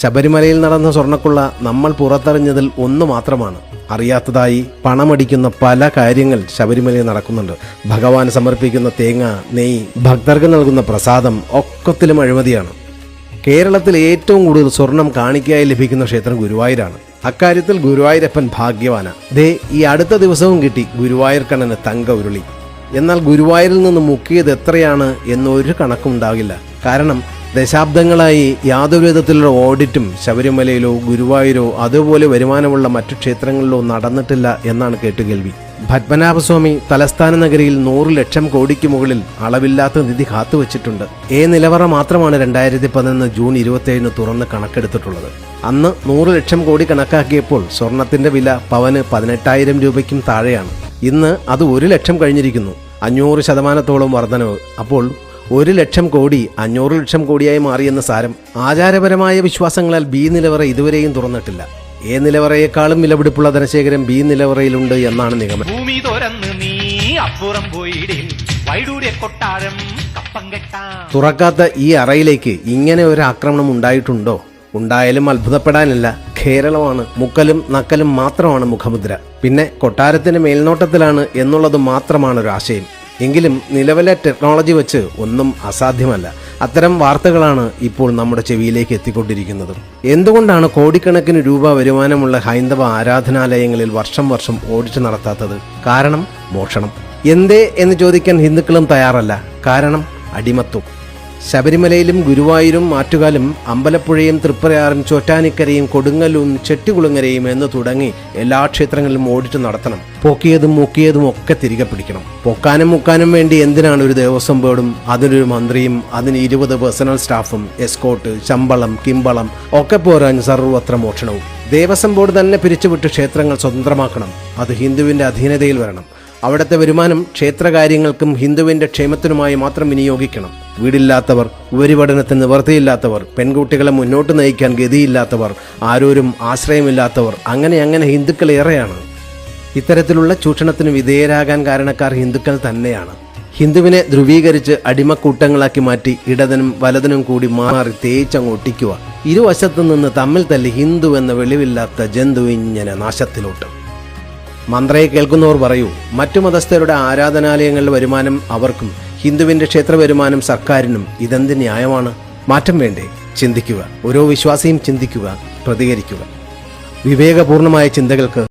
ശബരിമലയിൽ നടന്ന സ്വർണ്ണക്കൊള്ള നമ്മൾ പുറത്തറിഞ്ഞതിൽ ഒന്ന് മാത്രമാണ്. അറിയാത്തതായി പണമടിക്കുന്ന പല കാര്യങ്ങൾ ശബരിമലയിൽ നടക്കുന്നുണ്ട്. ഭഗവാൻ സമർപ്പിക്കുന്ന തേങ്ങ, നെയ്യ്, ഭക്തർക്ക് നൽകുന്ന പ്രസാദം ഒക്കത്തിലും അഴിമതിയാണ്. കേരളത്തിൽ ഏറ്റവും കൂടുതൽ സ്വർണം കാണിക്കയായി ലഭിക്കുന്ന ക്ഷേത്രം ഗുരുവായൂരാണ്. അക്കാര്യത്തിൽ ഗുരുവായൂരപ്പൻ ഭാഗ്യവാന. ഈ അടുത്ത ദിവസവും കിട്ടി ഗുരുവായൂർ കണ്ണന് തങ്ക ഉരുളി. എന്നാൽ ഗുരുവായൂരിൽ നിന്ന് മുക്കിയത് എത്രയാണ് എന്നൊരു കണക്കുണ്ടാകില്ല. കാരണം ദശാബ്ദങ്ങളായി യാതൊരു വിധത്തിലുള്ള ഓഡിറ്റും ശബരിമലയിലോ ഗുരുവായൂരോ അതുപോലെ വരുമാനമുള്ള മറ്റു ക്ഷേത്രങ്ങളിലോ നടന്നിട്ടില്ല എന്നാണ് കേട്ടുകേൾവി. പത്മനാഭസ്വാമി തലസ്ഥാന നഗരിയിൽ 100 ലക്ഷം കോടിക്ക് മുകളിൽ അളവില്ലാത്ത നിധി കാത്തുവച്ചിട്ടുണ്ട്. നിലവറ മാത്രമാണ് 2011 ജൂൺ 27 തുറന്ന് കണക്കെടുത്തിട്ടുള്ളത്. അന്ന് 100 ലക്ഷം കോടി കണക്കാക്കിയപ്പോൾ സ്വർണത്തിന്റെ വില പവന് 18,000 രൂപയ്ക്കും താഴെയാണ്. ഇന്ന് അത് 1 ലക്ഷം കഴിഞ്ഞിരിക്കുന്നു. 500% വർധനവ്. അപ്പോൾ 1 ലക്ഷം കോടി 500 ലക്ഷം കോടിയായി മാറിയെന്ന് സാരം. ആചാരപരമായ വിശ്വാസങ്ങളാൽ ബി നിലവറ ഇതുവരെയും തുറന്നിട്ടില്ല. നിലവറയെക്കാളും വിലപിടിപ്പുള്ള ധനശേഖരം ബി നിലവറയിലുണ്ട് എന്നാണ് നിഗമനം. തുറക്കാത്ത ഈ അറയിലേക്ക് ഇങ്ങനെ ഒരു ആക്രമണം ഉണ്ടായിട്ടുണ്ടോ? ഉണ്ടായാലും അത്ഭുതപ്പെടാനില്ല. കേരളമാണ്. മുക്കലും നക്കലും മാത്രമാണ് മുഖമുദ്ര. പിന്നെ കൊട്ടാരത്തിന് മേൽനോട്ടത്തിലാണ് എന്നുള്ളത് മാത്രമാണ് ഒരു ആശയം. എങ്കിലും നിലവിലെ ടെക്നോളജി വെച്ച് ഒന്നും അസാധ്യമല്ല. അത്തരം വാർത്തകളാണ് ഇപ്പോൾ നമ്മുടെ ചെവിയിലേക്ക് എത്തിക്കൊണ്ടിരിക്കുന്നത്. എന്തുകൊണ്ടാണ് കോടിക്കണക്കിന് രൂപ വരുമാനമുള്ള ഹൈന്ദവ ആരാധനാലയങ്ങളിൽ വർഷം ഓഡിറ്റ് നടത്താത്തത്? കാരണം മോഷണം. എന്തേ എന്ന് ചോദിക്കാൻ ഹിന്ദുക്കളും തയ്യാറല്ല. കാരണം അടിമത്വം. ശബരിമലയിലും ഗുരുവായൂരും ആറ്റുകാലും അമ്പലപ്പുഴയും തൃപ്രയാറും ചോറ്റാനിക്കരയും കൊടുങ്ങല്ലൂരും ചെട്ടികുളങ്ങരയും എന്ന് തുടങ്ങി എല്ലാ ക്ഷേത്രങ്ങളിലും ഓഡിറ്റ് നടത്തണം. പൊക്കിയതും മുക്കിയതും ഒക്കെ തിരികെ പിടിക്കണം. പൊക്കാനും മുക്കാനും വേണ്ടി എന്തിനാണ് ഒരു ദേവസ്വം ബോർഡും അതിനൊരു മന്ത്രിയും അതിന് 20 പേഴ്സണൽ സ്റ്റാഫും എസ്കോട്ട്, ശമ്പളം, കിമ്പളം ഒക്കെ പോരാൻ സർവ്വത്ര മോഷണവും? ദേവസ്വം ബോർഡ് തന്നെ പിരിച്ചുവിട്ട് ക്ഷേത്രങ്ങൾ സ്വതന്ത്രമാക്കണം. അത് ഹിന്ദുവിന്റെ അധീനതയിൽ വരണം. അവിടുത്തെ വരുമാനം ക്ഷേത്രകാര്യങ്ങൾക്കും ഹിന്ദുവിന്റെ ക്ഷേമത്തിനുമായി മാത്രം വിനിയോഗിക്കണം. വീടില്ലാത്തവർ, ഉപരിപഠനത്തിന് നിവൃത്തിയില്ലാത്തവർ, പെൺകുട്ടികളെ മുന്നോട്ട് നയിക്കാൻ ഗതിയില്ലാത്തവർ, ആരോരും ആശ്രയമില്ലാത്തവർ, അങ്ങനെ ഹിന്ദുക്കൾ ഏറെയാണ്. ഇത്തരത്തിലുള്ള ചൂഷണത്തിന് വിധേയരാകാൻ കാരണക്കാർ ഹിന്ദുക്കൾ തന്നെയാണ്. ഹിന്ദുവിനെ ധ്രുവീകരിച്ച് അടിമക്കൂട്ടങ്ങളാക്കി മാറ്റി ഇടതിനും വലതിനും കൂടി മാറി തേച്ചങ്ങൊട്ടിക്കുക. ഇരുവശത്തു നിന്ന് തമ്മിൽ തല്ലി ഹിന്ദു എന്ന വെളിവില്ലാത്ത ജന്തു ഇങ്ങനെ നാശത്തിലോട്ട്. മന്ത്രയെ കേൾക്കുന്നവർ പറയൂ, മറ്റു മതസ്ഥരുടെ ആരാധനാലയങ്ങളുടെ വരുമാനം അവർക്കും ഹിന്ദുവിന്റെ ക്ഷേത്ര വരുമാനം സർക്കാരിനും ഇതെന്ത് ന്യായമാണ്? മാറ്റം വേണ്ടേ? ചിന്തിക്കുക. ഓരോ വിശ്വാസിയും ചിന്തിക്കുക, പ്രതികരിക്കുക. വിവേകപൂർണമായ ചിന്തകൾക്ക്